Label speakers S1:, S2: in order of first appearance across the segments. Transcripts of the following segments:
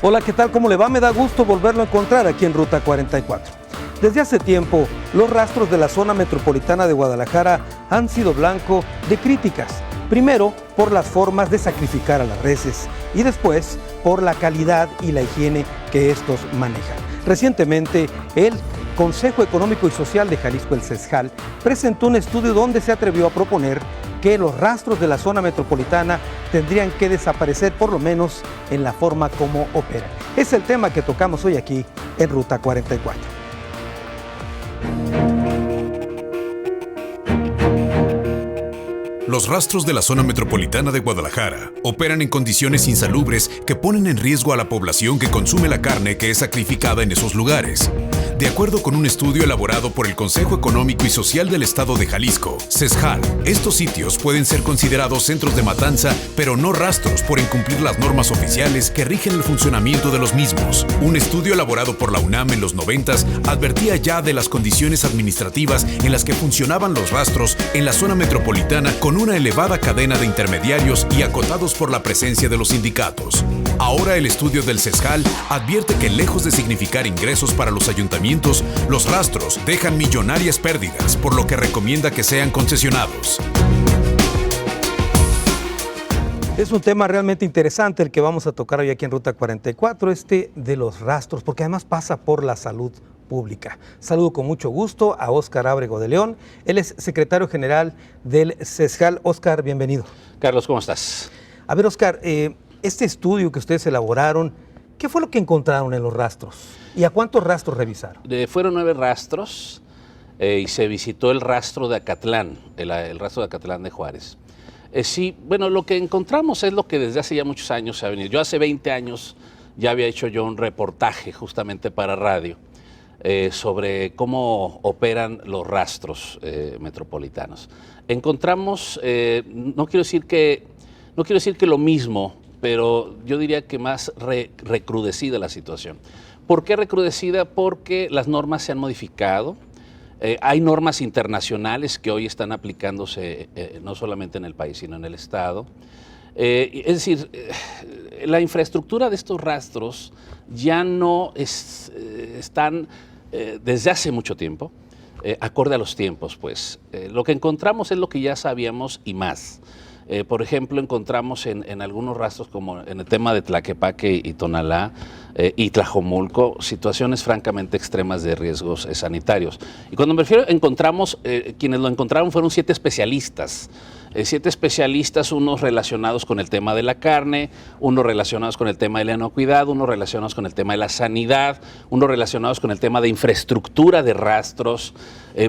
S1: Hola, ¿qué tal? ¿Cómo le va? Me da gusto volverlo a encontrar aquí en Ruta 44. Desde hace tiempo, los rastros de la zona metropolitana de Guadalajara han sido blanco de críticas. Primero, por las formas de sacrificar a las reses y después, por la calidad y la higiene que estos manejan. Recientemente, el Consejo Económico y Social de Jalisco, el CESJAL, presentó un estudio donde se atrevió a proponer que los rastros de la zona metropolitana tendrían que desaparecer, por lo menos en la forma como operan. Es el tema que tocamos hoy aquí en Ruta 44.
S2: Los rastros de la zona metropolitana de Guadalajara operan en condiciones insalubres que ponen en riesgo a la población que consume la carne que es sacrificada en esos lugares. De acuerdo con un estudio elaborado por el Consejo Económico y Social del Estado de Jalisco, CESJAL, estos sitios pueden ser considerados centros de matanza, pero no rastros por incumplir las normas oficiales que rigen el funcionamiento de los mismos. Un estudio elaborado por la UNAM en los 90s advertía ya de las condiciones administrativas en las que funcionaban los rastros en la zona metropolitana con una elevada cadena de intermediarios y acotados por la presencia de los sindicatos. Ahora el estudio del CESJAL advierte que lejos de significar ingresos para los ayuntamientos, los rastros dejan millonarias pérdidas, por lo que recomienda que sean concesionados.
S1: Es un tema realmente interesante el que vamos a tocar hoy aquí en Ruta 44, de los rastros, porque además pasa por la salud pública. Saludo con mucho gusto a Óscar Ábrego de León, él es secretario general del CESJAL. Óscar, bienvenido.
S3: Carlos, ¿cómo estás?
S1: A ver, Óscar, este estudio que ustedes elaboraron, ¿qué fue lo que encontraron en los rastros? ¿Y a cuántos rastros revisaron?
S3: Fueron 9 rastros y se visitó el rastro de Acatlán, el rastro de Acatlán de Juárez. Sí, bueno, lo que encontramos es lo que desde hace ya muchos años se ha venido. Yo hace 20 años ya había hecho yo un reportaje justamente para radio sobre cómo operan los rastros metropolitanos. Encontramos, no quiero decir que lo mismo, pero yo diría que más recrudecida la situación. ¿Por qué recrudecida? Porque las normas se han modificado. Hay normas internacionales que hoy están aplicándose no solamente en el país, sino en el Estado. Es decir, la infraestructura de estos rastros ya no están desde hace mucho tiempo, acorde a los tiempos, pues. Lo que encontramos es lo que ya sabíamos y más. Por ejemplo, encontramos en algunos rastros, como en el tema de Tlaquepaque y Tonalá y Tlajomulco, situaciones francamente extremas de riesgos sanitarios. Y cuando me refiero encontramos, quienes lo encontraron fueron 7 especialistas. 7 especialistas, unos relacionados con el tema de la carne, unos relacionados con el tema de la inocuidad, unos relacionados con el tema de la sanidad, unos relacionados con el tema de infraestructura de rastros,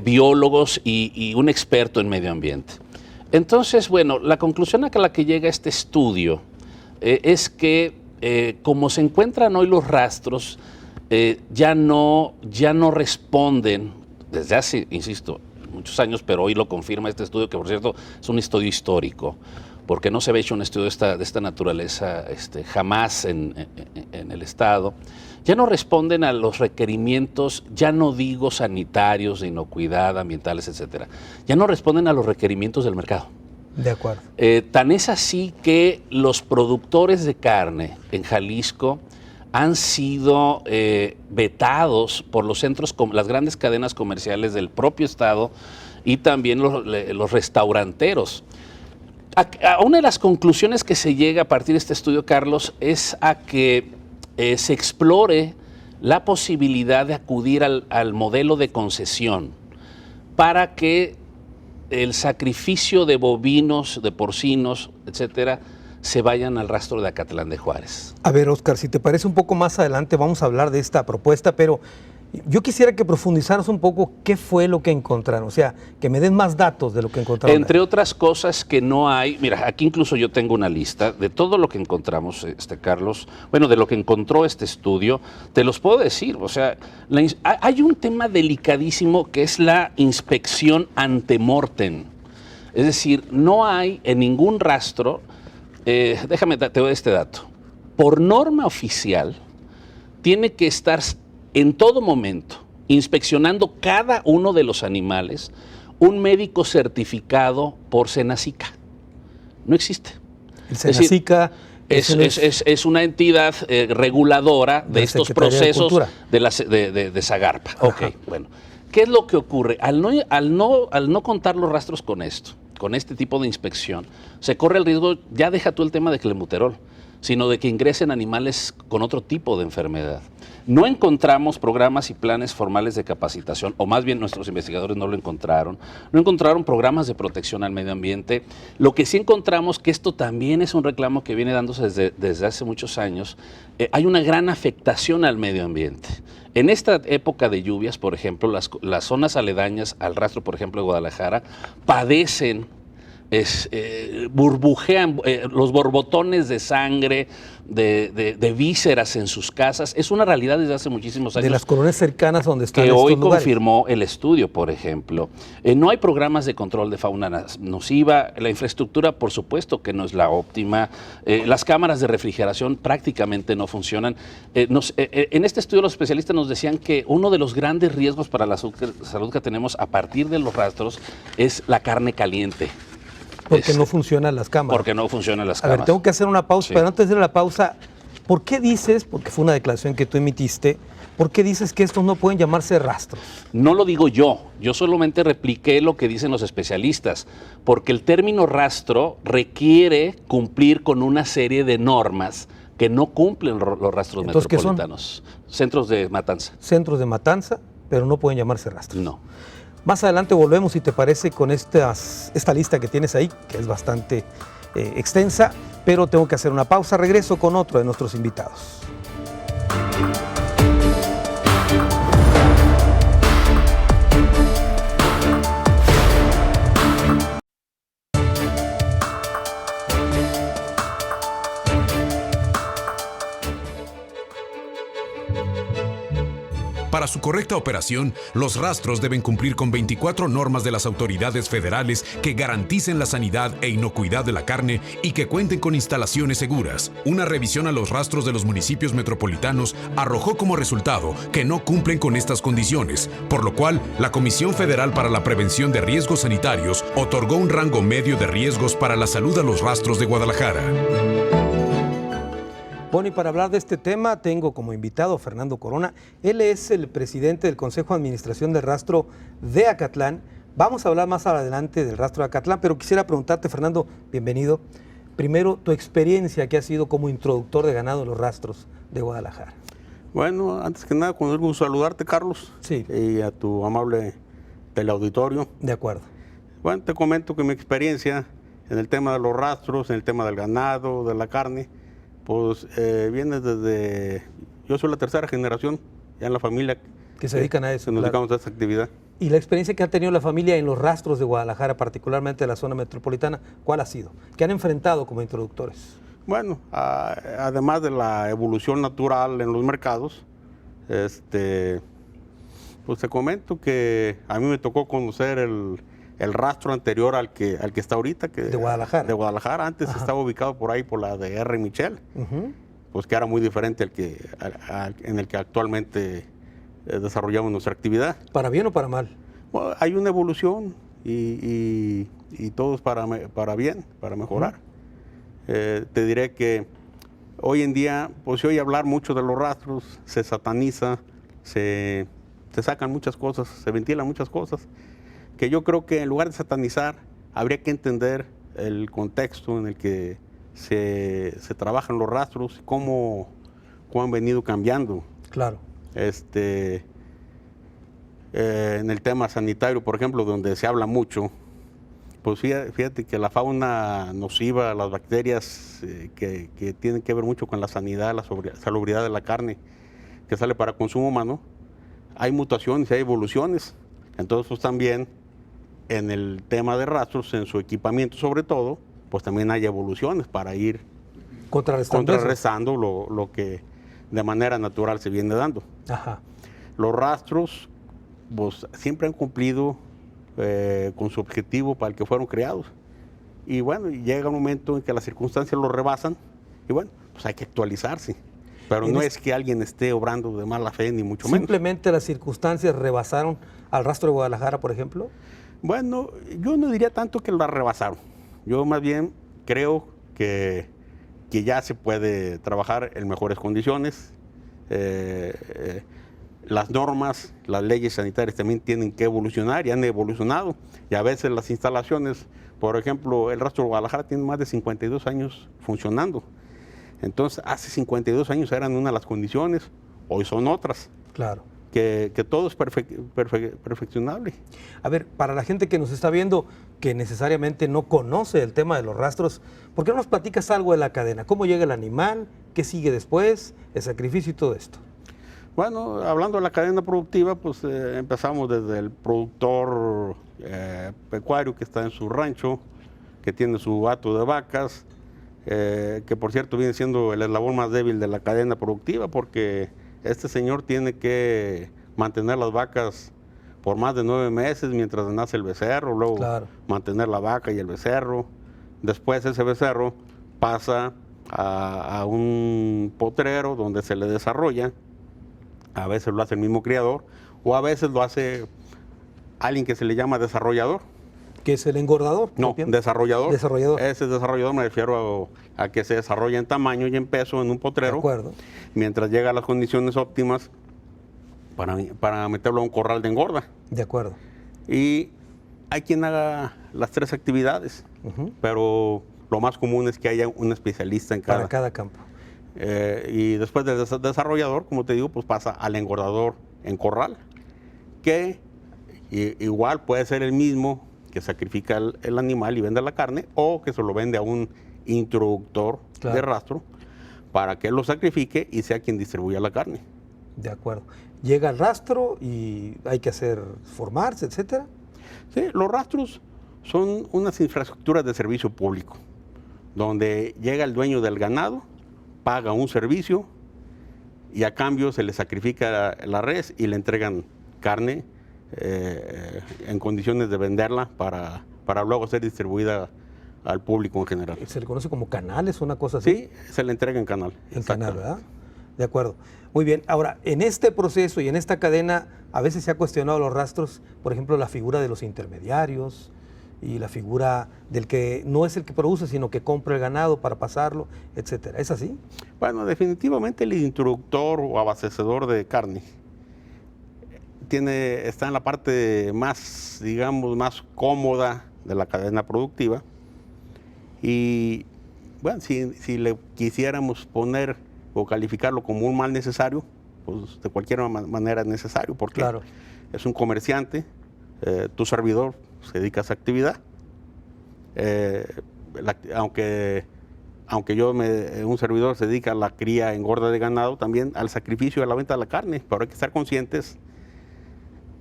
S3: biólogos y un experto en medio ambiente. Entonces, bueno, la conclusión a la que llega este estudio es que como se encuentran hoy los rastros, ya no responden, desde hace, insisto, muchos años, pero hoy lo confirma este estudio, que por cierto es un estudio histórico, porque no se había hecho un estudio de esta naturaleza jamás en el Estado. Ya no responden a los requerimientos, ya no digo sanitarios, de inocuidad, ambientales, etcétera. Ya no responden a los requerimientos del mercado.
S1: De acuerdo.
S3: Tan es así que los productores de carne en Jalisco han sido vetados por los centros, las grandes cadenas comerciales del propio Estado y también los restauranteros. Una de las conclusiones que se llega a partir de este estudio, Carlos, es a que se explore la posibilidad de acudir al modelo de concesión para que el sacrificio de bovinos, de porcinos, etcétera, se vayan al rastro de Acatlán de Juárez.
S1: A ver, Óscar, si te parece, un poco más adelante vamos a hablar de esta propuesta, pero yo quisiera que profundizaras un poco qué fue lo que encontraron, o sea, que me den más datos de lo que encontraron.
S3: Entre otras cosas que no hay, mira, aquí incluso yo tengo una lista de todo lo que encontramos, Carlos, bueno, de lo que encontró este estudio, te los puedo decir, o sea, hay un tema delicadísimo que es la inspección ante mortem, es decir, no hay en ningún rastro, déjame, te doy este dato, por norma oficial, tiene que estar en todo momento, inspeccionando cada uno de los animales, un médico certificado por Senacica. No existe.
S1: El Senacica
S3: Es una entidad reguladora de estos procesos de Zagarpa. Ok, bueno. ¿Qué es lo que ocurre? Al no contar los rastros con este tipo de inspección, se corre el riesgo, ya deja tú el tema de clenbuterol, sino de que ingresen animales con otro tipo de enfermedad. No encontramos programas y planes formales de capacitación, o más bien nuestros investigadores no lo encontraron. No encontraron programas de protección al medio ambiente. Lo que sí encontramos, que esto también es un reclamo que viene dándose desde hace muchos años, hay una gran afectación al medio ambiente. En esta época de lluvias, por ejemplo, las zonas aledañas al rastro, por ejemplo, de Guadalajara, padecen, burbujean los borbotones de sangre, de vísceras en sus casas. Es una realidad desde hace muchísimos años.
S1: De las colonias cercanas donde están
S3: que
S1: estos
S3: hoy
S1: lugares.
S3: Confirmó el estudio, por ejemplo. No hay programas de control de fauna nociva. La infraestructura, por supuesto, que no es la óptima. Las cámaras de refrigeración prácticamente no funcionan. En este estudio los especialistas nos decían que uno de los grandes riesgos para la salud que tenemos a partir de los rastros es la carne caliente.
S1: Porque no funcionan las cámaras.
S3: Porque no funcionan las
S1: cámaras.
S3: cámaras.
S1: A ver, tengo que hacer una pausa,
S3: Sí.
S1: pero antes de la pausa, ¿por qué dices, porque fue una declaración que tú emitiste, ¿por qué dices que estos no pueden llamarse rastros?
S3: No lo digo yo solamente repliqué lo que dicen los especialistas, porque el término rastro requiere cumplir con una serie de normas que no cumplen los rastros
S1: Entonces,
S3: metropolitanos.
S1: ¿qué son?
S3: Centros de matanza.
S1: Centros de matanza, pero no pueden llamarse rastros.
S3: No.
S1: Más adelante volvemos, si te parece, con esta lista que tienes ahí, que es bastante extensa, pero tengo que hacer una pausa. Regreso con otro de nuestros invitados.
S2: Para su correcta operación, los rastros deben cumplir con 24 normas de las autoridades federales que garanticen la sanidad e inocuidad de la carne y que cuenten con instalaciones seguras. Una revisión a los rastros de los municipios metropolitanos arrojó como resultado que no cumplen con estas condiciones, por lo cual la Comisión Federal para la Prevención de Riesgos Sanitarios otorgó un rango medio de riesgos para la salud a los rastros de Guadalajara.
S1: Bueno, y para hablar de este tema tengo como invitado a Fernando Corona. Él es el presidente del Consejo de Administración del Rastro de Acatlán. Vamos a hablar más adelante del Rastro de Acatlán, pero quisiera preguntarte, Fernando, bienvenido. Primero, tu experiencia que has sido como introductor de ganado en los rastros de Guadalajara.
S4: Bueno, antes que nada, con el gusto saludarte, Carlos,
S1: Sí.
S4: y a tu amable teleauditorio.
S1: De acuerdo.
S4: Bueno, te comento que mi experiencia en el tema de los rastros, en el tema del ganado, de la carne, pues viene desde... Yo soy la tercera generación ya en la familia
S1: Que se dedican a eso,
S4: que nos
S1: claro.
S4: dedicamos a esta actividad.
S1: Y la experiencia que ha tenido la familia en los rastros de Guadalajara, particularmente de la zona metropolitana, ¿cuál ha sido? ¿Qué han enfrentado como introductores?
S4: Bueno, además de la evolución natural en los mercados, pues te comento que a mí me tocó conocer el rastro anterior al que está ahorita.
S1: De Guadalajara.
S4: De Guadalajara. Antes estaba ubicado por ahí por la de R. Michel, pues que era muy diferente en el que actualmente desarrollamos nuestra actividad.
S1: ¿Para bien o para mal?
S4: Bueno, hay una evolución y todo es para bien, para mejorar. Te diré que hoy en día pues se oye hablar mucho de los rastros, se sataniza, se sacan muchas cosas, se ventilan muchas cosas, que yo creo que en lugar de satanizar habría que entender el contexto en el que se trabajan los rastros, cómo han venido cambiando.
S1: Claro.
S4: En el tema sanitario, por ejemplo, donde se habla mucho, pues fíjate que la fauna nociva, las bacterias que tienen que ver mucho con la sanidad, la salubridad de la carne que sale para consumo humano, hay mutaciones, hay evoluciones. Entonces, pues también en el tema de rastros, en su equipamiento sobre todo, pues también hay evoluciones para ir contrarrestando lo que de manera natural se viene dando.
S1: Ajá.
S4: Los rastros pues, siempre han cumplido con su objetivo para el que fueron creados. Y bueno, llega un momento en que las circunstancias lo rebasan y bueno, pues hay que actualizarse. Pero no es que alguien esté obrando de mala fe, ni mucho menos.
S1: ¿Simplemente las circunstancias rebasaron al rastro de Guadalajara, por ejemplo?
S4: Bueno, yo no diría tanto que la rebasaron. Yo más bien creo que que ya se puede trabajar en mejores condiciones. Las normas, las leyes sanitarias también tienen que evolucionar y han evolucionado. Y a veces las instalaciones, por ejemplo, el Rastro de Guadalajara tiene más de 52 años funcionando. Entonces, hace 52 años eran una de las condiciones, hoy son otras.
S1: Claro.
S4: Que todo es perfeccionable.
S1: A ver, para la gente que nos está viendo, que necesariamente no conoce el tema de los rastros, ¿por qué no nos platicas algo de la cadena? ¿Cómo llega el animal? ¿Qué sigue después? El sacrificio y todo esto.
S4: Bueno, hablando de la cadena productiva, pues empezamos desde el productor pecuario que está en su rancho, que tiene su hato de vacas, que por cierto viene siendo el eslabón más débil de la cadena productiva, porque este señor tiene que mantener las vacas por más de 9 meses mientras nace el becerro, luego mantener la vaca y el becerro. Después ese becerro pasa a un potrero donde se le desarrolla. A veces lo hace el mismo criador o a veces lo hace alguien que se le llama desarrollador.
S1: ¿Qué es el engordador?
S4: No, desarrollador.
S1: Desarrollador.
S4: Ese desarrollador me refiero a que se desarrolla en tamaño y en peso en un potrero.
S1: De acuerdo.
S4: Mientras llega a las condiciones óptimas para meterlo a un corral de engorda.
S1: De acuerdo.
S4: Y hay quien haga las 3 actividades, pero lo más común es que haya un especialista en
S1: para cada campo.
S4: Y después del desarrollador, como te digo, pues pasa al engordador en corral, que igual puede ser el mismo que sacrifica el animal y vende la carne, o que se lo vende a un introductor de rastro para que él lo sacrifique y sea quien distribuya la carne.
S1: De acuerdo. Llega el rastro y hay que formarse, etcétera.
S4: Sí, los rastros son unas infraestructuras de servicio público, donde llega el dueño del ganado, paga un servicio y a cambio se le sacrifica la res y le entregan carne en condiciones de venderla para luego ser distribuida al público en general.
S1: ¿Se le conoce como canales, una cosa así?
S4: Sí, se le entrega en canal.
S1: En canal, ¿verdad? De acuerdo. Muy bien. Ahora, en este proceso y en esta cadena, a veces se ha cuestionado los rastros, por ejemplo, la figura de los intermediarios y la figura del que no es el que produce, sino que compra el ganado para pasarlo, etcétera. ¿Es así?
S4: Bueno, definitivamente el introductor o abastecedor de carne está en la parte más, digamos, más cómoda de la cadena productiva. Y bueno, si le quisiéramos poner o calificarlo como un mal necesario, pues de cualquier manera es necesario, porque es un comerciante, tu servidor se dedica a esa actividad. Aunque un servidor se dedica a la cría, engorda de ganado, también al sacrificio y a la venta de la carne, pero hay que estar conscientes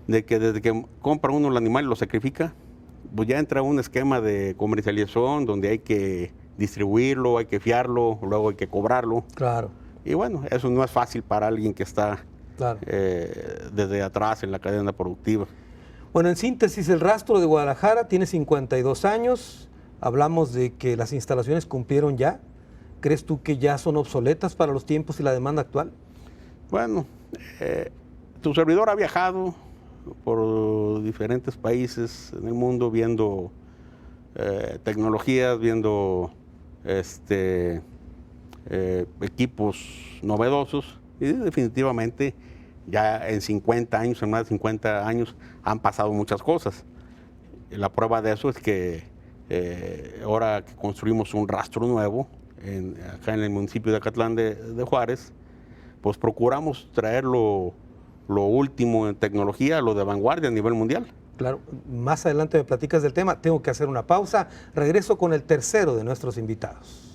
S4: de que desde que compra uno el animal y lo sacrifica, pues ya entra un esquema de comercialización donde hay que distribuirlo, hay que fiarlo, luego hay que cobrarlo.
S1: Claro.
S4: Y bueno, eso no es fácil para alguien que está desde atrás en la cadena productiva.
S1: Bueno, en síntesis, el Rastro de Guadalajara tiene 52 años. Hablamos de que las instalaciones cumplieron ya. ¿Crees tú que ya son obsoletas para los tiempos y la demanda actual?
S4: Bueno, tu servidor ha viajado por diferentes países en el mundo viendo tecnologías, viendo equipos novedosos, y definitivamente ya en 50 años, en más de 50 años, han pasado muchas cosas. La prueba de eso es que ahora que construimos un rastro nuevo acá en el municipio de Acatlán de Juárez, pues procuramos traer lo último en tecnología, lo de vanguardia a nivel mundial.
S1: Claro, más adelante me platicas del tema, tengo que hacer una pausa, regreso con el tercero de nuestros invitados.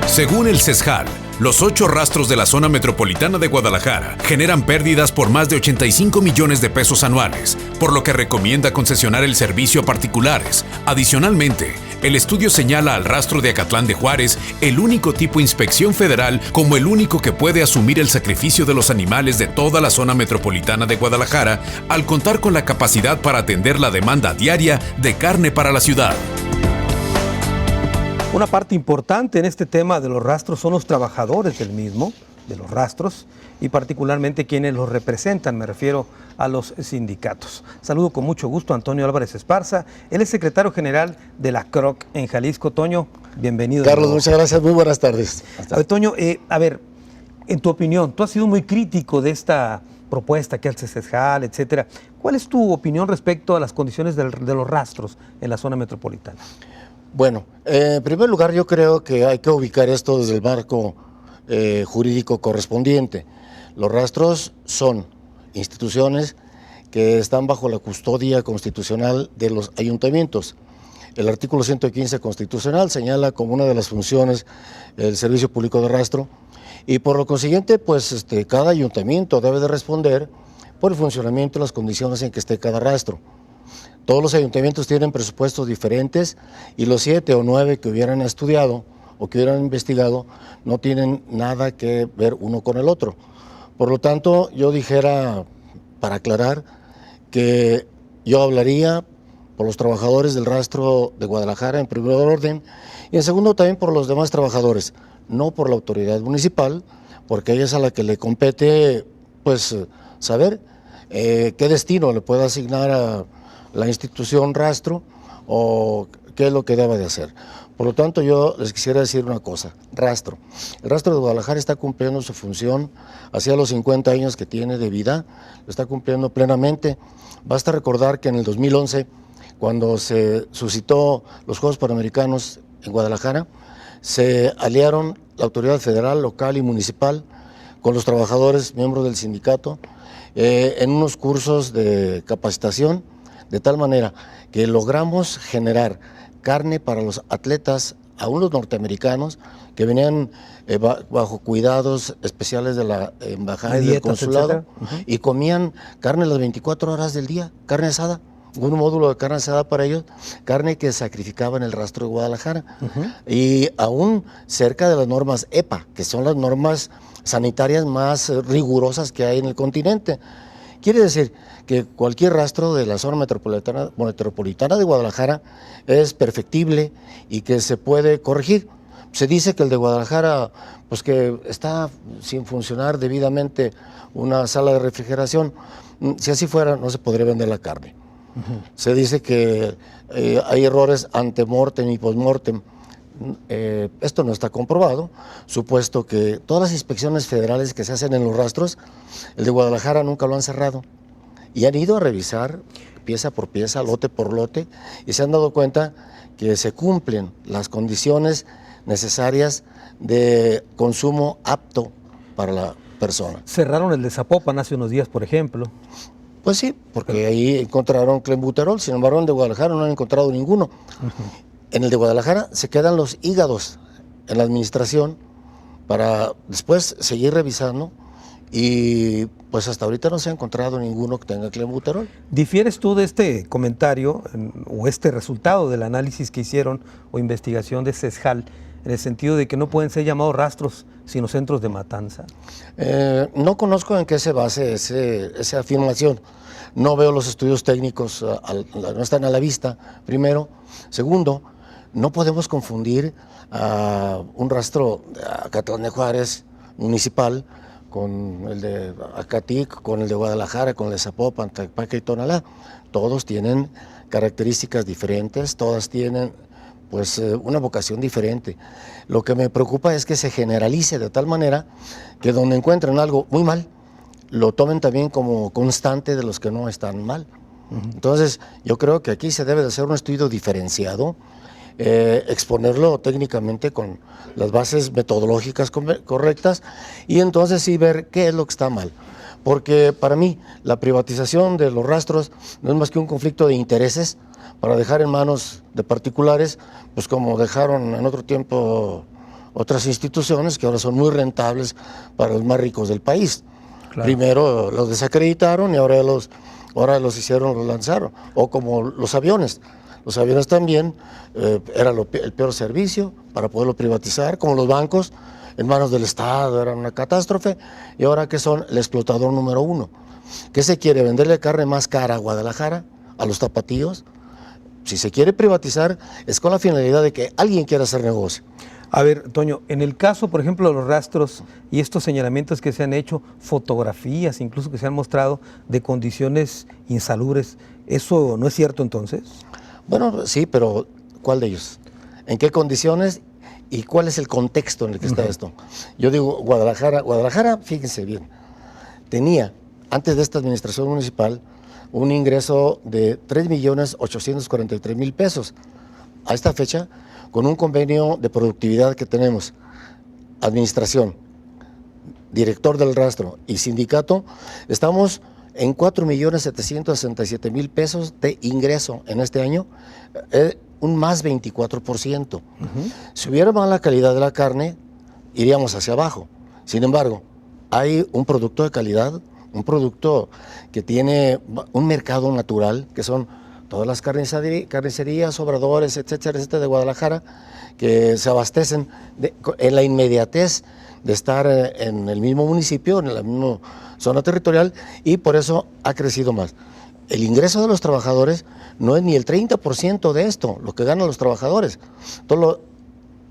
S2: Según el CESJAL, los 8 rastros de la zona metropolitana de Guadalajara generan pérdidas por más de 85 millones de pesos anuales, por lo que recomienda concesionar el servicio a particulares. Adicionalmente, el estudio señala al rastro de Acatlán de Juárez el único tipo inspección federal como el único que puede asumir el sacrificio de los animales de toda la zona metropolitana de Guadalajara, al contar con la capacidad para atender la demanda diaria de carne para la ciudad.
S1: Una parte importante en este tema de los rastros son los trabajadores del mismo, de los rastros, y particularmente quienes los representan, me refiero a los sindicatos. Saludo con mucho gusto a Antonio Álvarez Esparza, él es secretario general de la CROC en Jalisco. Toño, bienvenido.
S5: Carlos, muchas gracias, muy buenas tardes.
S1: A ver, Toño, en tu opinión, tú has sido muy crítico de esta propuesta que hace CESJAL, etcétera. ¿Cuál es tu opinión respecto a las condiciones de los rastros en la zona metropolitana?
S5: Bueno, en primer lugar yo creo que hay que ubicar esto desde el marco jurídico correspondiente. Los rastros son instituciones que están bajo la custodia constitucional de los ayuntamientos. El artículo 115 constitucional señala como una de las funciones el servicio público de rastro y por lo consiguiente pues cada ayuntamiento debe de responder por el funcionamiento y las condiciones en que esté cada rastro. Todos los ayuntamientos tienen presupuestos diferentes y los 7 o 9 que hubieran estudiado o que hubieran investigado no tienen nada que ver uno con el otro. Por lo tanto, yo dijera, para aclarar, que yo hablaría por los trabajadores del rastro de Guadalajara en primer orden y en segundo también por los demás trabajadores, no por la autoridad municipal, porque ella es a la que le compete pues saber qué destino le puede asignar a la institución rastro o qué es lo que debe de hacer. Por lo tanto, yo les quisiera decir una cosa, rastro. El rastro de Guadalajara está cumpliendo su función hacia los 50 años que tiene de vida, lo está cumpliendo plenamente. Basta recordar que en el 2011, cuando se suscitó los Juegos Panamericanos en Guadalajara, se aliaron la autoridad federal, local y municipal con los trabajadores, miembros del sindicato, en unos cursos de capacitación, de tal manera que logramos generar carne para los atletas, aún los norteamericanos, que venían bajo cuidados especiales de la embajada y del consulado, y comían carne las 24 horas del día, carne asada, un módulo de carne asada para ellos, carne que sacrificaba en el rastro de Guadalajara, y aún cerca de las normas EPA, que son las normas sanitarias más rigurosas que hay en el continente. Quiere decir que cualquier rastro de la zona metropolitana de Guadalajara es perfectible y que se puede corregir. Se dice que el de Guadalajara, pues que está sin funcionar debidamente una sala de refrigeración. Si así fuera, no se podría vender la carne. Se dice que hay errores ante mortem y post mortem. Esto no está comprobado, supuesto que todas las inspecciones federales que se hacen en los rastros, el de Guadalajara nunca lo han cerrado y han ido a revisar pieza por pieza, lote por lote, y se han dado cuenta que se cumplen las condiciones necesarias de consumo apto para la persona.
S1: Cerraron el de Zapopan hace unos días, por ejemplo.
S5: Pues sí, porque ahí encontraron clenbuterol, sin embargo en el de Guadalajara no han encontrado ninguno. En el de Guadalajara se quedan los hígados en la administración para después seguir revisando y pues hasta ahorita no se ha encontrado ninguno que tenga clenbuterol.
S1: ¿Difieres tú de este comentario o este resultado del análisis que hicieron o investigación de CESJAL en el sentido de que no pueden ser llamados rastros sino centros de matanza?
S5: No conozco en qué se base esa afirmación. No veo los estudios técnicos, no están a la vista, primero. Segundo, no podemos confundir a un rastro de Acatlán de Juárez municipal con el de Acatic, con el de Guadalajara, con el de Zapopan, Tlaquepaque y Tonalá. Todos tienen características diferentes, todas tienen pues una vocación diferente. Lo que me preocupa es que se generalice de tal manera que donde encuentren algo muy mal, lo tomen también como constante de los que no están mal. Entonces, yo creo que aquí se debe de hacer un estudio diferenciado, exponerlo técnicamente con las bases metodológicas correctas y entonces sí ver qué es lo que está mal. Porque para mí la privatización de los rastros no es más que un conflicto de intereses para dejar en manos de particulares, pues como dejaron en otro tiempo otras instituciones que ahora son muy rentables para los más ricos del país. Claro. Primero los desacreditaron y ahora los lanzaron. O como los aviones. Los aviones también era el peor servicio para poderlo privatizar, como los bancos en manos del Estado eran una catástrofe y ahora que son el explotador número 1. ¿Qué se quiere? ¿Venderle carne más cara a Guadalajara, a los tapatíos? si se quiere privatizar, es con la finalidad de que alguien quiera hacer negocio.
S1: A ver, Toño, en el caso, por ejemplo, de los rastros y estos señalamientos que se han hecho, fotografías incluso que se han mostrado de condiciones insalubres, ¿eso no es cierto entonces?
S5: Bueno, sí, pero ¿cuál de ellos? ¿En qué condiciones y cuál es el contexto en el que está esto? Yo digo, Guadalajara, fíjense bien, tenía, antes de esta administración municipal, un ingreso de 3.843.000 pesos. A esta fecha, con un convenio de productividad que tenemos, administración, director del rastro y sindicato, estamos en 4.767.000 pesos de ingreso en este año, un más 24%. Si hubiera mala calidad de la carne, iríamos hacia abajo. Sin embargo, hay un producto de calidad, un producto que tiene un mercado natural, que son todas las carnicerías, obradores, etcétera, etcétera, de Guadalajara, que se abastecen en la inmediatez de estar en el mismo municipio, en la misma zona territorial, y por eso ha crecido más. El ingreso de los trabajadores no es ni el 30% de esto, lo que ganan los trabajadores.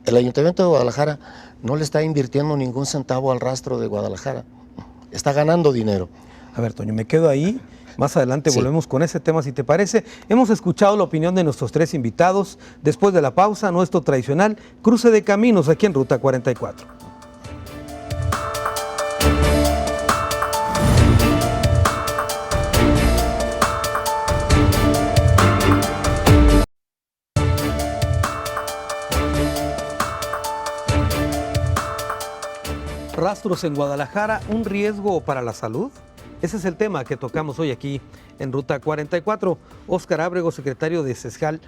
S5: El Ayuntamiento de Guadalajara no le está invirtiendo ningún centavo al rastro de Guadalajara, está ganando dinero.
S1: A ver, Toño, me quedo ahí. Más adelante volvemos con ese tema, si te parece. Hemos escuchado la opinión de nuestros tres invitados. Después de la pausa, nuestro tradicional cruce de caminos aquí en Ruta 44. Rastros en Guadalajara, ¿un riesgo para la salud? Ese es el tema que tocamos hoy aquí en Ruta 44. Óscar Ábrego, secretario de CESJAL,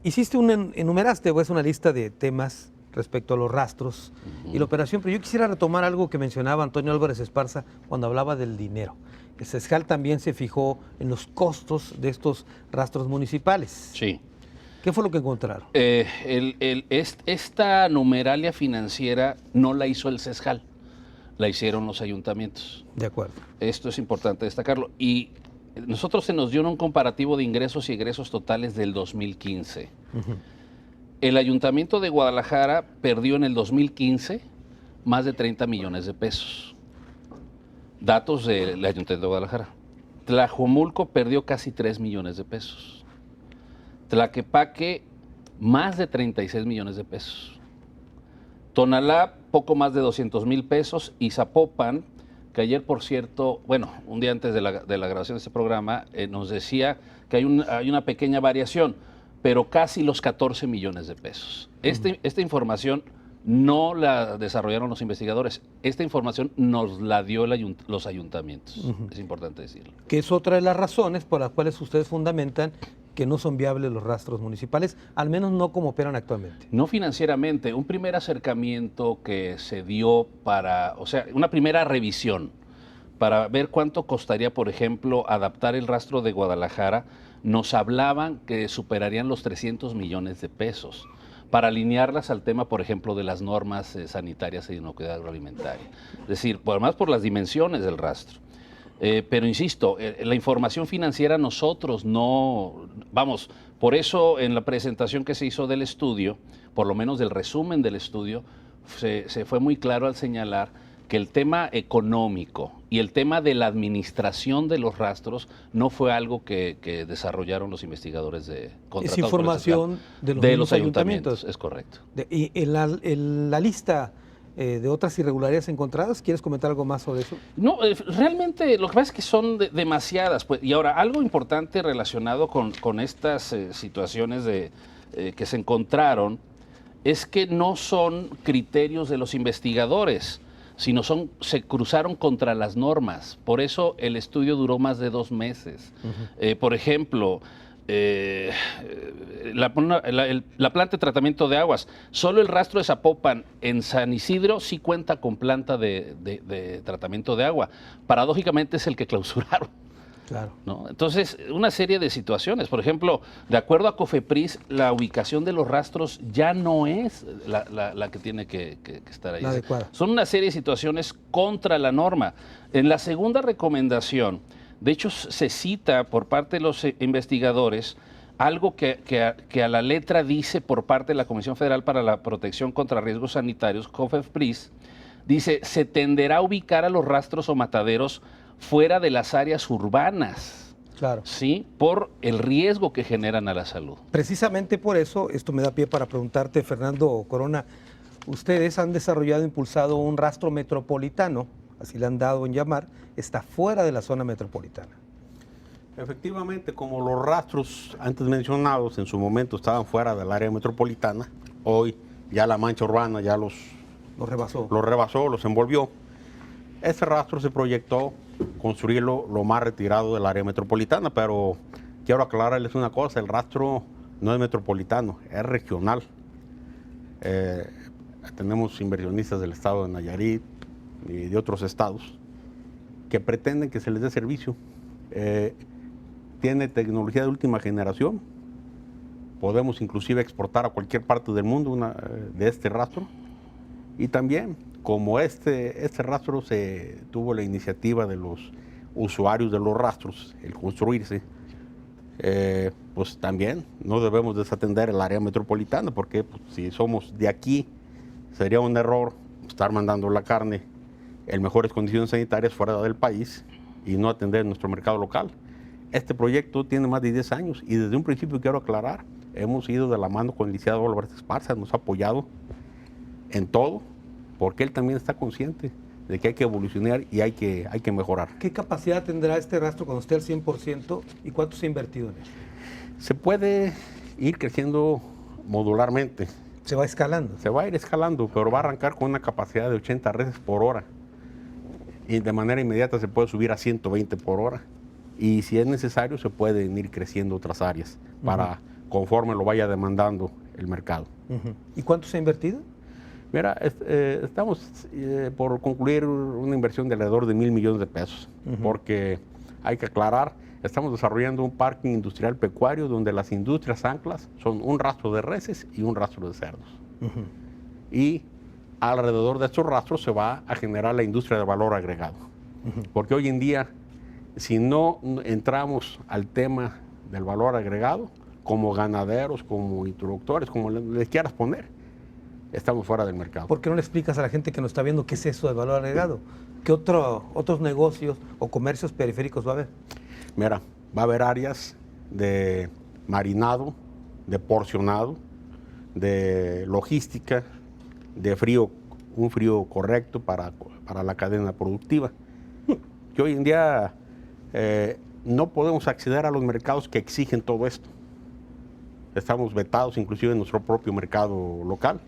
S1: enumeraste pues, una lista de temas respecto a los rastros y la operación, pero yo quisiera retomar algo que mencionaba Antonio Álvarez Esparza cuando hablaba del dinero. El CESJAL también se fijó en los costos de estos rastros municipales.
S3: Sí.
S1: ¿Qué fue lo que encontraron?
S3: Esta numeralia financiera no la hizo el CESJAL, la hicieron los ayuntamientos.
S1: De acuerdo.
S3: Esto es importante destacarlo. Y nosotros se nos dio un comparativo de ingresos y egresos totales del 2015. El Ayuntamiento de Guadalajara perdió en el 2015 más de 30 millones de pesos. Datos del Ayuntamiento de Guadalajara. Tlajomulco perdió casi 3 millones de pesos. Tlaquepaque, más de 36 millones de pesos. Tonalá, poco más de 200,000 pesos, y Zapopan, que ayer, por cierto, bueno, un día antes de la grabación de este programa, nos decía que hay una pequeña variación, pero casi los 14 millones de pesos. Esta información no la desarrollaron los investigadores, esta información nos la dio los ayuntamientos, es importante decirlo.
S1: Que es otra de las razones por las cuales ustedes fundamentan que no son viables los rastros municipales, al menos no como operan actualmente.
S3: No financieramente, un primer acercamiento que se dio una primera revisión para ver cuánto costaría, por ejemplo, adaptar el rastro de Guadalajara, nos hablaban que superarían los 300 millones de pesos para alinearlas al tema, por ejemplo, de las normas sanitarias e inocuidad agroalimentaria. Es decir, además por las dimensiones del rastro. Pero insisto, la información financiera nosotros no, por eso en la presentación que se hizo del estudio, por lo menos del resumen del estudio, se fue muy claro al señalar que el tema económico y el tema de la administración de los rastros no fue algo que desarrollaron los investigadores
S1: es información de los ayuntamientos.
S3: Es correcto.
S1: Y en la lista de otras irregularidades encontradas, ¿quieres comentar algo más sobre eso?
S3: No, realmente lo que pasa es que son demasiadas. Pues, y ahora, algo importante relacionado con estas situaciones que se encontraron es que no son criterios de los investigadores, sino se cruzaron contra las normas. Por eso el estudio duró más de 2 meses. Por ejemplo, la planta de tratamiento de aguas, solo el rastro de Zapopan en San Isidro sí cuenta con planta de tratamiento de agua. Paradójicamente es el que clausuraron.
S1: Claro.
S3: ¿No? Entonces, una serie de situaciones. Por ejemplo, de acuerdo a COFEPRIS, la ubicación de los rastros ya no es la que tiene que estar ahí.
S1: La adecuada.
S3: Son una serie de situaciones contra la norma. En la segunda recomendación, de hecho, se cita por parte de los investigadores algo que a la letra dice por parte de la Comisión Federal para la Protección contra Riesgos Sanitarios, COFEPRIS, dice, se tenderá a ubicar a los rastros o mataderos fuera de las áreas urbanas.
S1: Claro.
S3: Sí, por el riesgo que generan a la salud.
S1: Precisamente por eso, esto me da pie para preguntarte, Fernando Corona, ustedes han desarrollado e impulsado un rastro metropolitano, así le han dado en llamar, está fuera de la zona metropolitana.
S4: Efectivamente, como los rastros antes mencionados en su momento estaban fuera del área metropolitana, hoy ya la mancha urbana ya los rebasó, los envolvió. Ese rastro se proyectó construirlo lo más retirado del área metropolitana, pero quiero aclararles una cosa, el rastro no es metropolitano, es regional. Tenemos inversionistas del estado de Nayarit y de otros estados que pretenden que se les dé servicio. Tiene tecnología de última generación, podemos inclusive exportar a cualquier parte del mundo de este rastro, y también como este rastro se tuvo la iniciativa de los usuarios de los rastros, el construirse, pues también no debemos desatender el área metropolitana, porque pues, si somos de aquí, sería un error estar mandando la carne en mejores condiciones sanitarias fuera del país y no atender nuestro mercado local. Este proyecto tiene más de 10 años y desde un principio quiero aclarar, hemos ido de la mano con el licenciado Álvarez Esparza, nos ha apoyado en todo, porque él también está consciente de que hay que evolucionar y hay que mejorar.
S1: ¿Qué capacidad tendrá este rastro cuando esté al 100% y cuánto se ha invertido en él?
S4: Se puede ir creciendo modularmente.
S1: ¿Se va escalando?
S4: Se va a ir escalando, pero va a arrancar con una capacidad de 80 reses por hora. Y de manera inmediata se puede subir a 120 por hora. Y si es necesario, se pueden ir creciendo otras áreas para conforme lo vaya demandando el mercado.
S1: ¿Y cuánto se ha invertido?
S4: Mira, estamos por concluir una inversión de alrededor de 1,000 millones de pesos, porque hay que aclarar, estamos desarrollando un parque industrial pecuario donde las industrias anclas son un rastro de reses y un rastro de cerdos. Y alrededor de estos rastros se va a generar la industria de valor agregado, porque hoy en día, si no entramos al tema del valor agregado, como ganaderos, como introductores, como les quieras poner, estamos fuera del mercado.
S1: ¿Por qué no le explicas a la gente que nos está viendo qué es eso de valor agregado? ¿Qué otros negocios o comercios periféricos va a haber?
S4: Mira, va a haber áreas de marinado, de porcionado, de logística, de frío, un frío correcto para la cadena productiva. Que hoy en día no podemos acceder a los mercados que exigen todo esto. Estamos vetados inclusive en nuestro propio mercado local.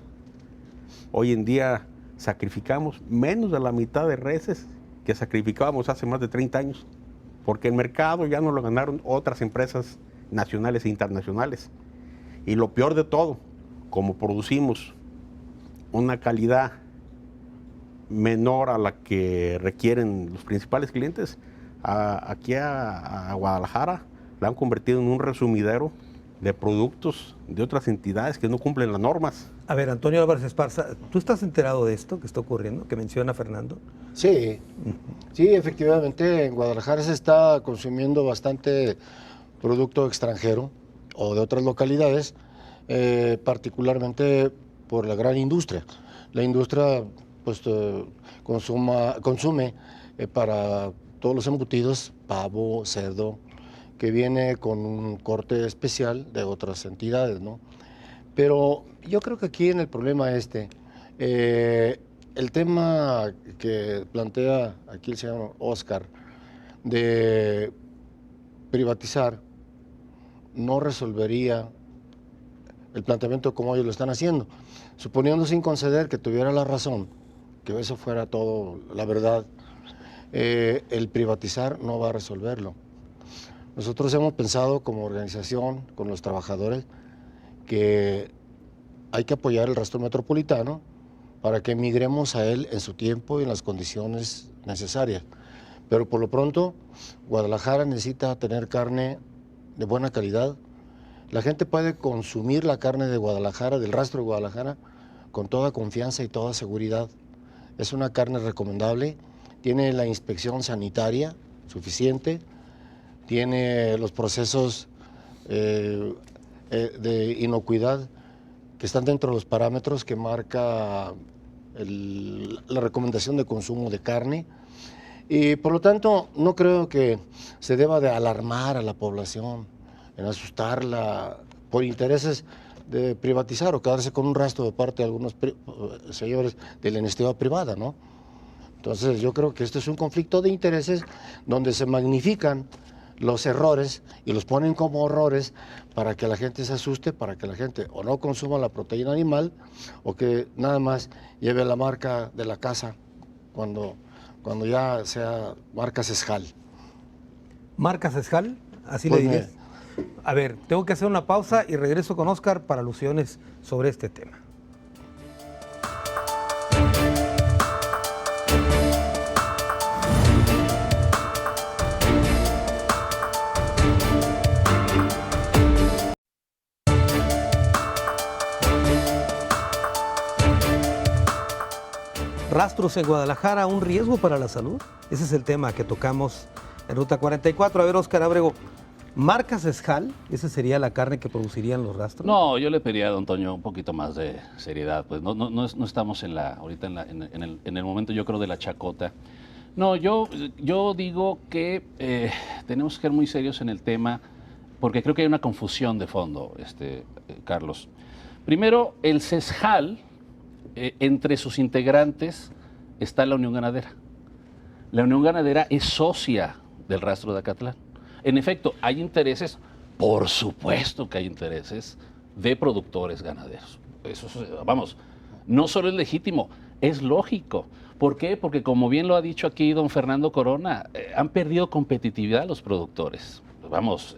S4: Hoy en día sacrificamos menos de la mitad de reses que sacrificábamos hace más de 30 años, porque el mercado ya nos lo ganaron otras empresas nacionales e internacionales. Y lo peor de todo, como producimos una calidad menor a la que requieren los principales clientes, aquí a Guadalajara la han convertido en un resumidero de productos de otras entidades que no cumplen las normas.
S1: A ver, Antonio Álvarez Esparza, ¿tú estás enterado de esto que está ocurriendo, que menciona Fernando?
S5: Sí, sí, efectivamente, en Guadalajara se está consumiendo bastante producto extranjero o de otras localidades, particularmente por la gran industria. La industria pues, consume para todos los embutidos, pavo, cerdo, que viene con un corte especial de otras entidades, ¿no? Pero yo creo que aquí en el problema el tema que plantea aquí el señor Oscar de privatizar no resolvería el planteamiento como ellos lo están haciendo. Suponiendo sin conceder que tuviera la razón, que eso fuera todo la verdad, el privatizar no va a resolverlo. Nosotros hemos pensado como organización, con los trabajadores, que hay que apoyar el rastro metropolitano para que emigremos a él en su tiempo y en las condiciones necesarias. Pero por lo pronto, Guadalajara necesita tener carne de buena calidad. La gente puede consumir la carne de Guadalajara, del rastro de Guadalajara, con toda confianza y toda seguridad. Es una carne recomendable, tiene la inspección sanitaria suficiente, tiene los procesos de inocuidad que están dentro de los parámetros que marca la recomendación de consumo de carne. Y por lo tanto, no creo que se deba de alarmar a la población, en asustarla por intereses de privatizar o quedarse con un rastro de parte de algunos señores de la iniciativa privada, ¿no? Entonces yo creo que este es un conflicto de intereses donde se magnifican los errores y los ponen como horrores para que la gente se asuste, para que la gente o no consuma la proteína animal o que nada más lleve la marca de la casa cuando ya sea marca Sescal.
S1: ¿Marca Sescal? Así
S5: Pues
S1: le dirías. A ver, tengo que hacer una pausa y regreso con Oscar para alusiones sobre este tema. Rastros en Guadalajara, ¿un riesgo para la salud? Ese es el tema que tocamos en Ruta 44. A ver, Óscar Ábrego, ¿marca Sescal? ¿Esa sería la carne que producirían los rastros?
S3: No, yo le pediría a don Toño un poquito más de seriedad. Pues no estamos ahorita en el momento, yo creo, de la chacota. No, yo digo que tenemos que ser muy serios en el tema porque creo que hay una confusión de fondo, Carlos. Primero, el Sescal, entre sus integrantes está la Unión Ganadera. La Unión Ganadera es socia del Rastro de Acatlán. En efecto, hay intereses, por supuesto que hay intereses de productores ganaderos. Eso, vamos, no solo es legítimo, es lógico. ¿Por qué? Porque como bien lo ha dicho aquí don Fernando Corona, han perdido competitividad los productores. Vamos,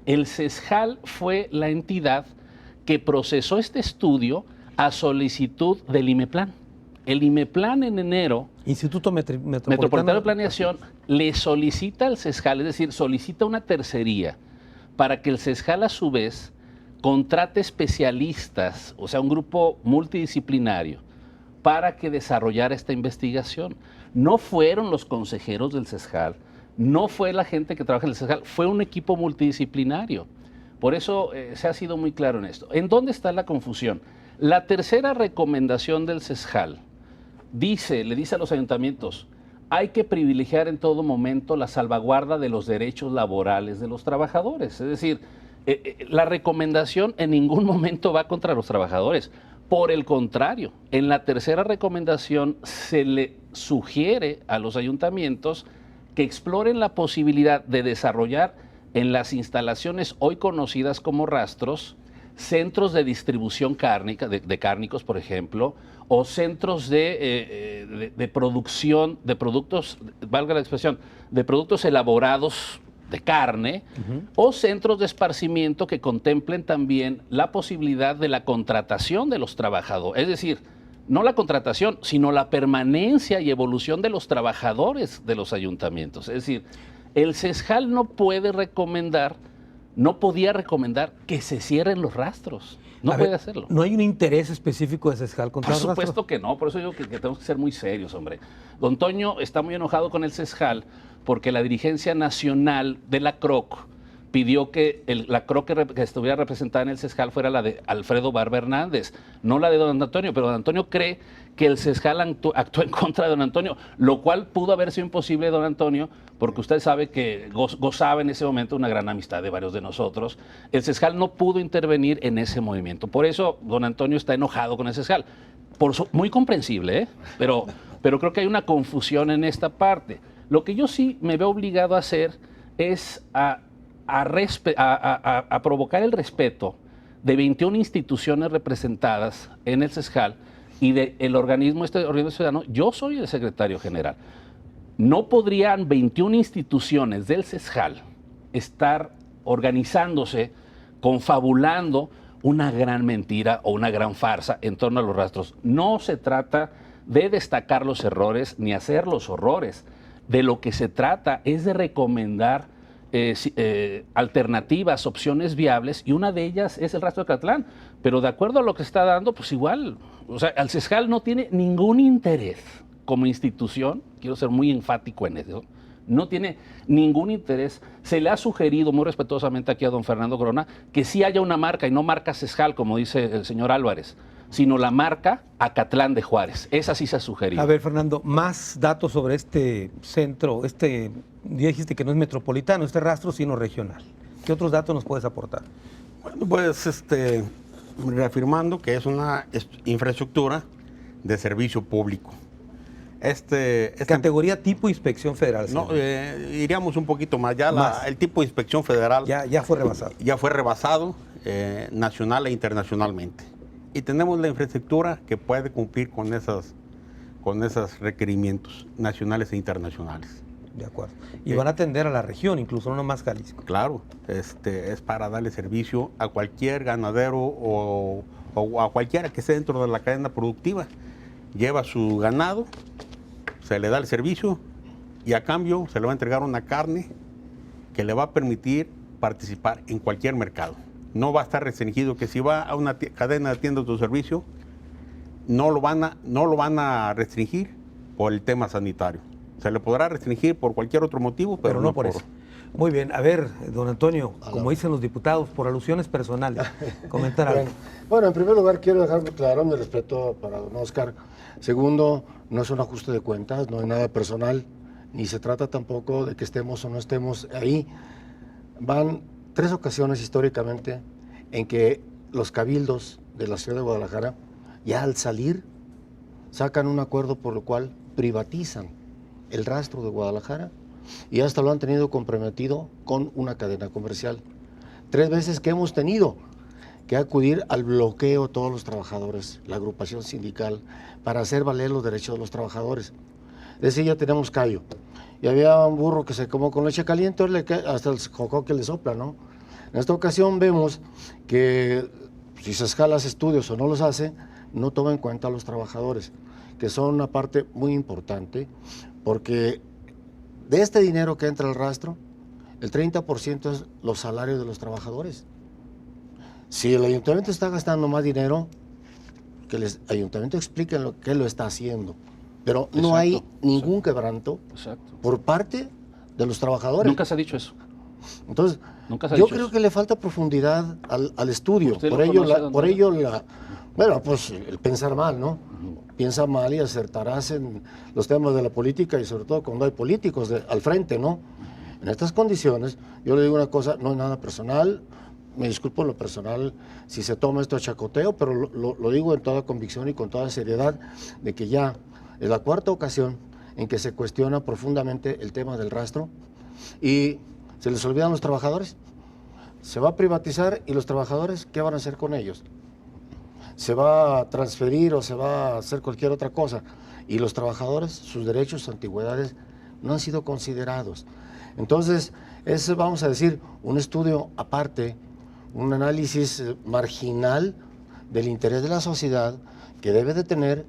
S3: el Sescal fue la entidad que procesó este estudio a solicitud del IMEPLAN. El IMEPLAN en enero,
S1: Instituto
S3: Metropolitano de Planeación, le solicita al Sescal, es decir, solicita una tercería para que el Sescal a su vez contrate especialistas, o sea, un grupo multidisciplinario, para que desarrollara esta investigación. No fueron los consejeros del Sescal, no fue la gente que trabaja en el Sescal, fue un equipo multidisciplinario. Por eso se ha sido muy claro en esto. ¿En dónde está la confusión? La tercera recomendación del Sescal le dice a los ayuntamientos, hay que privilegiar en todo momento la salvaguarda de los derechos laborales de los trabajadores. Es decir, la recomendación en ningún momento va contra los trabajadores. Por el contrario, en la tercera recomendación se le sugiere a los ayuntamientos que exploren la posibilidad de desarrollar en las instalaciones hoy conocidas como rastros, centros de distribución cárnica, de cárnicos, por ejemplo, o centros de producción de productos, valga la expresión, de productos elaborados de carne, o centros de esparcimiento que contemplen también la posibilidad de la contratación de los trabajadores. Es decir, no la contratación, sino la permanencia y evolución de los trabajadores de los ayuntamientos. Es decir, el Sescal no podía recomendar que se cierren los rastros. No puede hacerlo.
S1: ¿No hay un interés específico de Sescal contra los rastros?
S3: Por supuesto que no, por eso digo que tenemos que ser muy serios, hombre. Don Toño está muy enojado con el Sescal porque la dirigencia nacional de la CROC pidió que la CROC que estuviera representada en el Sescal fuera la de Alfredo Barba Hernández, no la de don Antonio, pero don Antonio cree que el Sescal actuó en contra de don Antonio, lo cual pudo haber sido imposible, don Antonio, porque usted sabe que gozaba en ese momento una gran amistad de varios de nosotros. El Sescal no pudo intervenir en ese movimiento. Por eso don Antonio está enojado con el Sescal. Muy comprensible, pero creo que hay una confusión en esta parte. Lo que yo sí me veo obligado a hacer es a provocar el respeto de 21 instituciones representadas en el Sescal y del organismo ciudadano. Yo soy el secretario general. No podrían 21 instituciones del Sescal estar organizándose, confabulando una gran mentira o una gran farsa en torno a los rastros. No se trata de destacar los errores ni hacer los horrores. De lo que se trata es de recomendar alternativas, opciones viables, y una de ellas es el Rastro de Acatlán. Pero de acuerdo a lo que está dando, pues igual, o sea, el Sescal no tiene ningún interés como institución, quiero ser muy enfático en eso, no tiene ningún interés. Se le ha sugerido muy respetuosamente aquí a don Fernando Corona que sí haya una marca y no marca Sesjal, como dice el señor Álvarez, sino la marca Acatlán de Juárez. Esa sí se ha sugerido.
S1: A ver, Fernando, más datos sobre este centro, ya dijiste que no es metropolitano, este rastro, sino regional. ¿Qué otros datos nos puedes aportar?
S4: Bueno, pues reafirmando que es una infraestructura de servicio público.
S1: Categoría tipo inspección federal.
S4: No, iríamos un poquito más. El tipo de inspección federal
S1: ya fue rebasado.
S4: Ya fue rebasado nacional e internacionalmente. Y tenemos la infraestructura que puede cumplir con esos requerimientos nacionales e internacionales.
S1: De acuerdo. Y van a atender a la región, incluso no nomás Jalisco.
S4: Claro, es para darle servicio a cualquier ganadero o a cualquiera que esté dentro de la cadena productiva. Lleva su ganado, se le da el servicio y a cambio se le va a entregar una carne que le va a permitir participar en cualquier mercado. No va a estar restringido que si va a una cadena de tiendas de servicio, no lo van a restringir por el tema sanitario. Se le podrá restringir por cualquier otro motivo, pero no por eso.
S1: Muy bien. A ver, don Antonio, como dicen los diputados, por alusiones personales, comentar algo.
S5: Bueno, en primer lugar quiero dejar claro mi respeto para don Oscar. Segundo, no es un ajuste de cuentas, no es nada personal, ni se trata tampoco de que estemos o no estemos ahí. Van 3 ocasiones históricamente en que los cabildos de la ciudad de Guadalajara, ya al salir, sacan un acuerdo por lo cual privatizan el rastro de Guadalajara y hasta lo han tenido comprometido con una cadena comercial. 3 veces que hemos tenido que acudir al bloqueo todos los trabajadores, la agrupación sindical, para hacer valer los derechos de los trabajadores. Es decir, ya tenemos callo. Y había un burro que se comió con leche caliente, hasta el jocó que le sopla, ¿no? En esta ocasión vemos que si se escala estudios o no los hace, no toma en cuenta a los trabajadores, que son una parte muy importante, porque de este dinero que entra al rastro, el 30% es los salarios de los trabajadores. Si el ayuntamiento está gastando más dinero, que el ayuntamiento explique qué lo está haciendo. Pero no hay ningún quebranto por parte de los trabajadores.
S3: Nunca se ha dicho eso.
S5: Entonces, yo creo que le falta profundidad al estudio. Por ello, pues el pensar mal, ¿no? Piensa mal y acertarás en los temas de la política y sobre todo cuando hay políticos al frente, ¿no? En estas condiciones, yo le digo una cosa, no es nada personal, me disculpo en lo personal si se toma esto a chacoteo, pero lo digo en toda convicción y con toda seriedad, de que ya es la 4ª ocasión en que se cuestiona profundamente el tema del rastro y se les olvidan los trabajadores. Se va a privatizar y los trabajadores, ¿qué van a hacer con ellos? Se va a transferir o se va a hacer cualquier otra cosa. Y los trabajadores, sus derechos, sus antigüedades, no han sido considerados. Entonces, es, vamos a decir, un estudio aparte, un análisis marginal del interés de la sociedad que debe de tener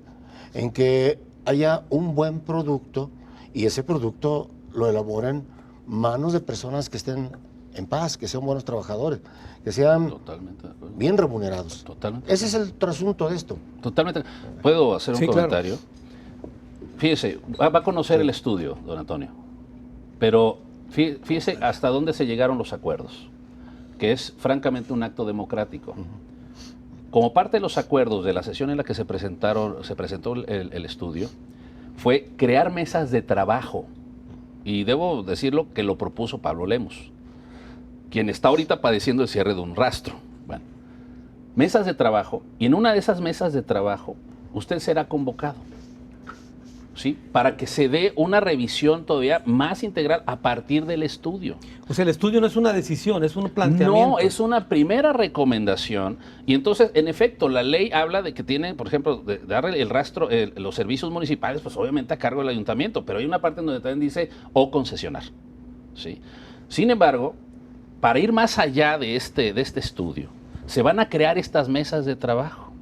S5: en que haya un buen producto y ese producto lo elaboren manos de personas que estén en paz, que sean buenos trabajadores, que sean bien remunerados.
S3: Totalmente.
S5: Ese es el trasunto de esto.
S3: Totalmente. ¿Puedo hacer un comentario? Claro. Fíjese, va a conocer el estudio, don Antonio, pero fíjese hasta dónde se llegaron los acuerdos, que es francamente un acto democrático. Como parte de los acuerdos de la sesión en la que se presentó el estudio, fue crear mesas de trabajo. Y debo decirlo que lo propuso Pablo Lemos, quien está ahorita padeciendo el cierre de un rastro. Bueno, mesas de trabajo, y en una de esas mesas de trabajo usted será convocado, ¿sí? Para que se dé una revisión todavía más integral a partir del estudio.
S1: O sea, el estudio no es una decisión, es un planteamiento.
S3: No, es una primera recomendación. Y entonces, en efecto, la ley habla de que tiene, por ejemplo, de darle el rastro, los servicios municipales, pues obviamente a cargo del ayuntamiento, pero hay una parte en donde también dice o concesionar, ¿sí? Sin embargo, para ir más allá de este estudio, se van a crear estas mesas de trabajo.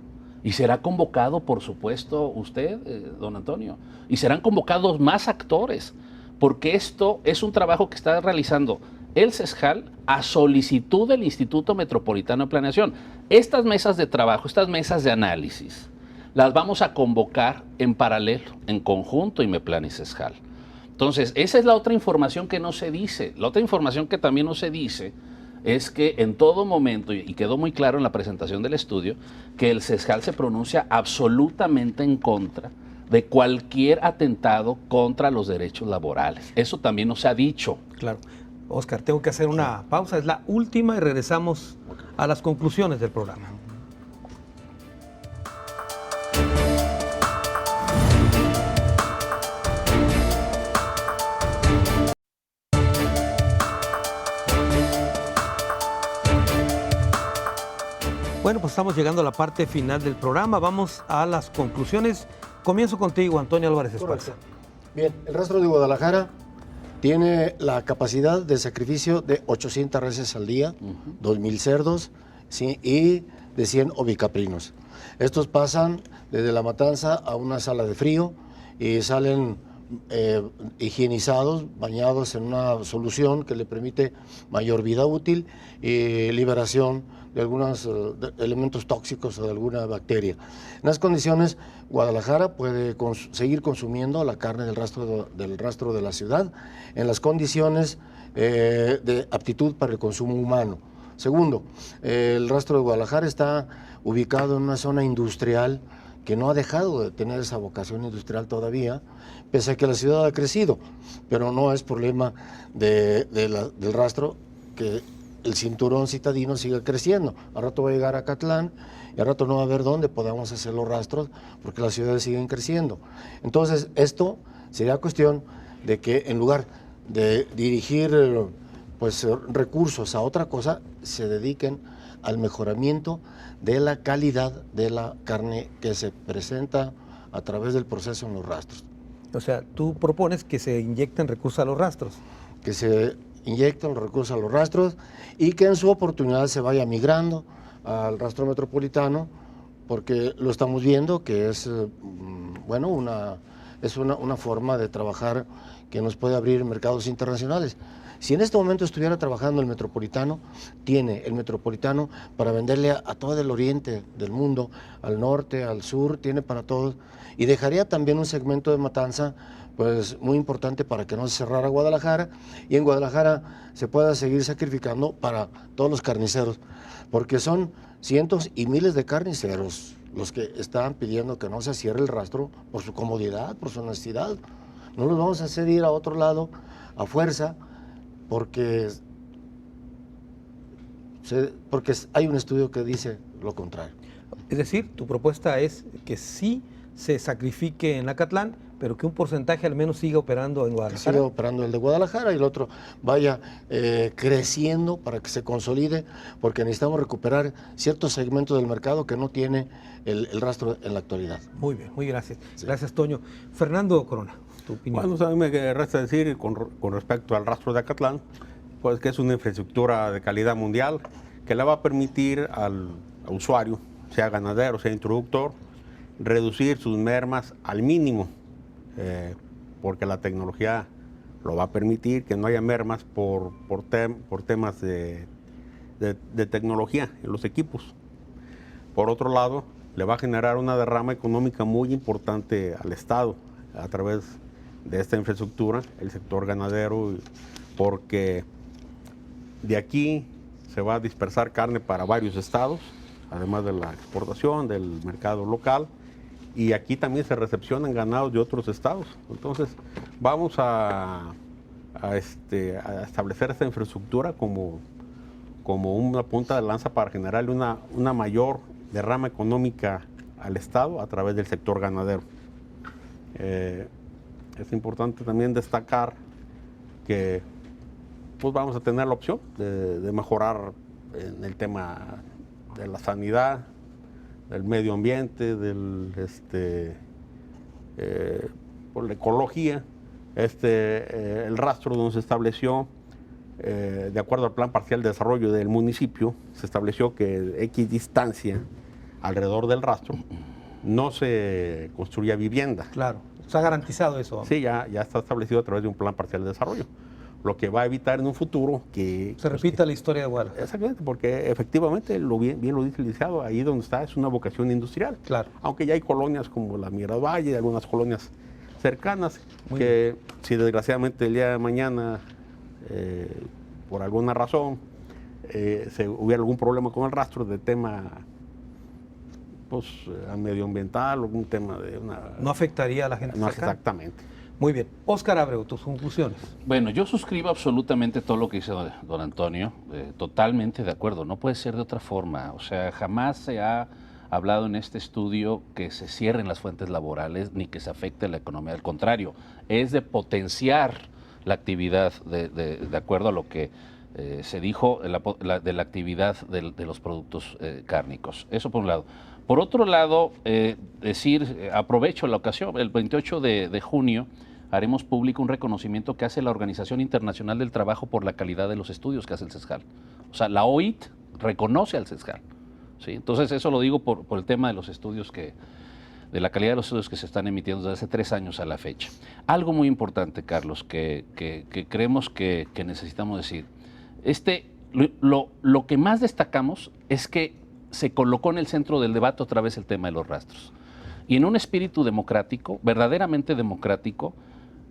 S3: Y será convocado, por supuesto, usted, don Antonio, y serán convocados más actores, porque esto es un trabajo que está realizando el Sesjal a solicitud del Instituto Metropolitano de Planeación. Estas mesas de trabajo, estas mesas de análisis, las vamos a convocar en paralelo, en conjunto, IMEPLAN y Sesjal. Entonces, esa es la otra información que no se dice. La otra información que también no se dice es que en todo momento, y quedó muy claro en la presentación del estudio, que el CESCAL se pronuncia absolutamente en contra de cualquier atentado contra los derechos laborales. Eso también no se ha dicho.
S1: Claro. Oscar, tengo que hacer una pausa, es la última y regresamos a las conclusiones del programa. Bueno, pues estamos llegando a la parte final del programa. Vamos a las conclusiones. Comienzo contigo, Antonio Álvarez Esparza.
S5: Bien, el rastro de Guadalajara tiene la capacidad de sacrificio de 800 reses al día, 2,000 cerdos, ¿sí? Y de 100 ovicaprinos. Estos pasan desde la matanza a una sala de frío y salen higienizados, bañados en una solución que le permite mayor vida útil y liberación de algunos elementos tóxicos o de alguna bacteria. En las condiciones, Guadalajara puede seguir consumiendo la carne del rastro de la ciudad en las condiciones de aptitud para el consumo humano. Segundo, el rastro de Guadalajara está ubicado en una zona industrial que no ha dejado de tener esa vocación industrial todavía, pese a que la ciudad ha crecido, pero no es problema del rastro que el cinturón citadino sigue creciendo. Al rato va a llegar a Acatlán y al rato no va a haber dónde podamos hacer los rastros porque las ciudades siguen creciendo. Entonces, esto sería cuestión de que en lugar de dirigir pues, recursos a otra cosa, se dediquen al mejoramiento de la calidad de la carne que se presenta a través del proceso en los rastros.
S1: O sea, tú propones que se inyecten recursos a los rastros.
S5: Que se inyecten los recursos a los rastros y que en su oportunidad se vaya migrando al rastro metropolitano, porque lo estamos viendo que es, bueno, una forma de trabajar que nos puede abrir mercados internacionales. Si en este momento estuviera trabajando el metropolitano, tiene el metropolitano para venderle a todo el oriente del mundo, al norte, al sur, tiene para todos, y dejaría también un segmento de matanza pues muy importante para que no se cerrara Guadalajara y en Guadalajara se pueda seguir sacrificando para todos los carniceros, porque son cientos y miles de carniceros los que están pidiendo que no se cierre el rastro por su comodidad, por su honestidad. No los vamos a hacer ir a otro lado a fuerza porque hay un estudio que dice lo contrario.
S1: Es decir, tu propuesta es que sí se sacrifique en Acatlán, pero que un porcentaje al menos siga operando en Guadalajara.
S5: Que siga operando el de Guadalajara y el otro vaya creciendo para que se consolide, porque necesitamos recuperar ciertos segmentos del mercado que no tiene el rastro en la actualidad.
S1: Muy bien, muy gracias. Sí. Gracias, Toño. Fernando Corona, tu opinión.
S4: Bueno, a mí me resta decir con respecto al rastro de Acatlán, pues que es una infraestructura de calidad mundial que le va a permitir al usuario, sea ganadero, sea introductor, reducir sus mermas al mínimo, porque la tecnología lo va a permitir, que no haya mermas por temas de tecnología en los equipos. Por otro lado, le va a generar una derrama económica muy importante al Estado a través de esta infraestructura, el sector ganadero, porque de aquí se va a dispersar carne para varios estados, además de la exportación, del mercado local, y aquí también se recepcionan ganados de otros estados. Entonces, vamos a establecer esta infraestructura como una punta de lanza para generarle una mayor derrama económica al Estado a través del sector ganadero. Es importante también destacar que pues vamos a tener la opción de mejorar en el tema de la sanidad, del medio ambiente, por la ecología. El rastro donde se estableció, de acuerdo al plan parcial de desarrollo del municipio, se estableció que X distancia alrededor del rastro no se construía vivienda.
S1: Claro, se ha garantizado eso.
S4: Sí, ya está establecido a través de un plan parcial de desarrollo, lo que va a evitar en un futuro que
S1: se repita la historia de Guadalajara.
S4: Exactamente, porque efectivamente, bien lo dice el licenciado, ahí donde está es una vocación industrial.
S1: Claro.
S4: Aunque ya hay colonias como la Miravalle, algunas colonias cercanas,
S1: Muy
S4: que si desgraciadamente el día de mañana, por alguna razón, hubiera algún problema con el rastro de tema pues, medioambiental, algún tema de una...
S1: ¿No afectaría a la gente
S4: No,
S1: cercana?
S4: exactamente.
S1: Muy bien. Óscar Abreu, tus conclusiones.
S3: Bueno, yo suscribo absolutamente todo lo que dice don Antonio, totalmente de acuerdo, no puede ser de otra forma, o sea, jamás se ha hablado en este estudio que se cierren las fuentes laborales ni que se afecte la economía, al contrario, es de potenciar la actividad de acuerdo a lo que se dijo de la actividad de los productos cárnicos. Eso por un lado. Por otro lado, aprovecho la ocasión, el 28 de junio haremos público un reconocimiento que hace la Organización Internacional del Trabajo por la calidad de los estudios que hace el CESJAL. O sea, la OIT reconoce al CESJAL. ¿Sí? Entonces, eso lo digo por el tema de los estudios de la calidad de los estudios que se están emitiendo desde hace 3 años a la fecha. Algo muy importante, Carlos, que creemos que necesitamos decir. Lo que más destacamos es que se colocó en el centro del debate otra vez el tema de los rastros. Y en un espíritu democrático, verdaderamente democrático,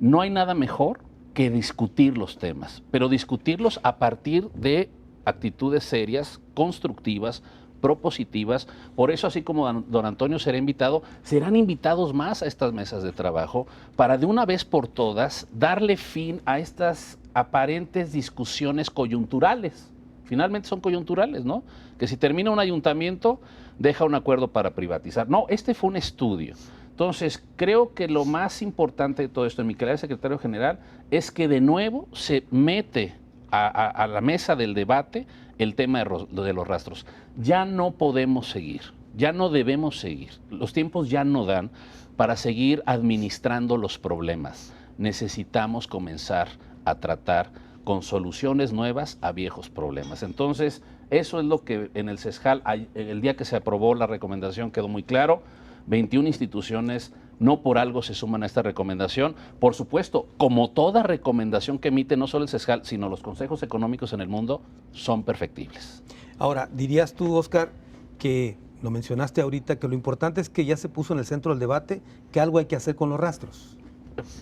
S3: no hay nada mejor que discutir los temas, pero discutirlos a partir de actitudes serias, constructivas, propositivas. Por eso, así como don Antonio será invitado, serán invitados más a estas mesas de trabajo para de una vez por todas darle fin a estas aparentes discusiones coyunturales. Finalmente son coyunturales, ¿no? Que si termina un ayuntamiento, deja un acuerdo para privatizar. No, este fue un estudio. Entonces, creo que lo más importante de todo esto, en mi calidad de secretario general, es que de nuevo se mete a la mesa del debate el tema de los rastros. Ya no podemos seguir, ya no debemos seguir. Los tiempos ya no dan para seguir administrando los problemas. Necesitamos comenzar a tratar con soluciones nuevas a viejos problemas. Entonces, eso es lo que en el CESJAL, el día que se aprobó la recomendación quedó muy claro. 21 instituciones no por algo se suman a esta recomendación. Por supuesto, como toda recomendación que emite no solo el CESJAL, sino los consejos económicos en el mundo, son perfectibles.
S1: Ahora, dirías tú, Óscar, que lo mencionaste ahorita, que lo importante es que ya se puso en el centro del debate que algo hay que hacer con los rastros.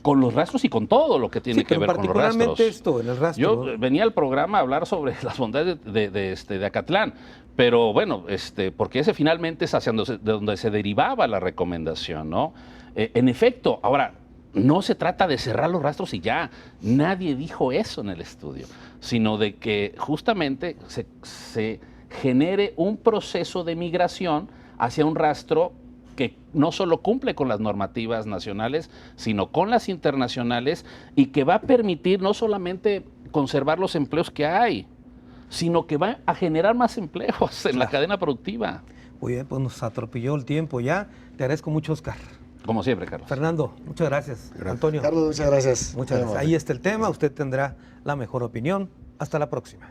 S3: Con los rastros y con todo lo que tiene que ver con los rastros.
S1: Particularmente esto, en el rastro.
S3: Yo venía al programa a hablar sobre las bondades de Acatlán, pero bueno, porque ese finalmente es hacia donde se derivaba la recomendación, ¿no? En efecto, ahora, no se trata de cerrar los rastros y ya, nadie dijo eso en el estudio, sino de que justamente se genere un proceso de migración hacia un rastro que no solo cumple con las normativas nacionales, sino con las internacionales y que va a permitir no solamente conservar los empleos que hay, sino que va a generar más empleos en la cadena productiva.
S1: Muy bien, pues nos atropelló el tiempo ya. Te agradezco mucho, Óscar.
S3: Como siempre, Carlos.
S1: Fernando, muchas gracias. Antonio.
S5: Carlos, muchas gracias.
S1: Muchas gracias. Ahí está el tema, usted tendrá la mejor opinión. Hasta la próxima.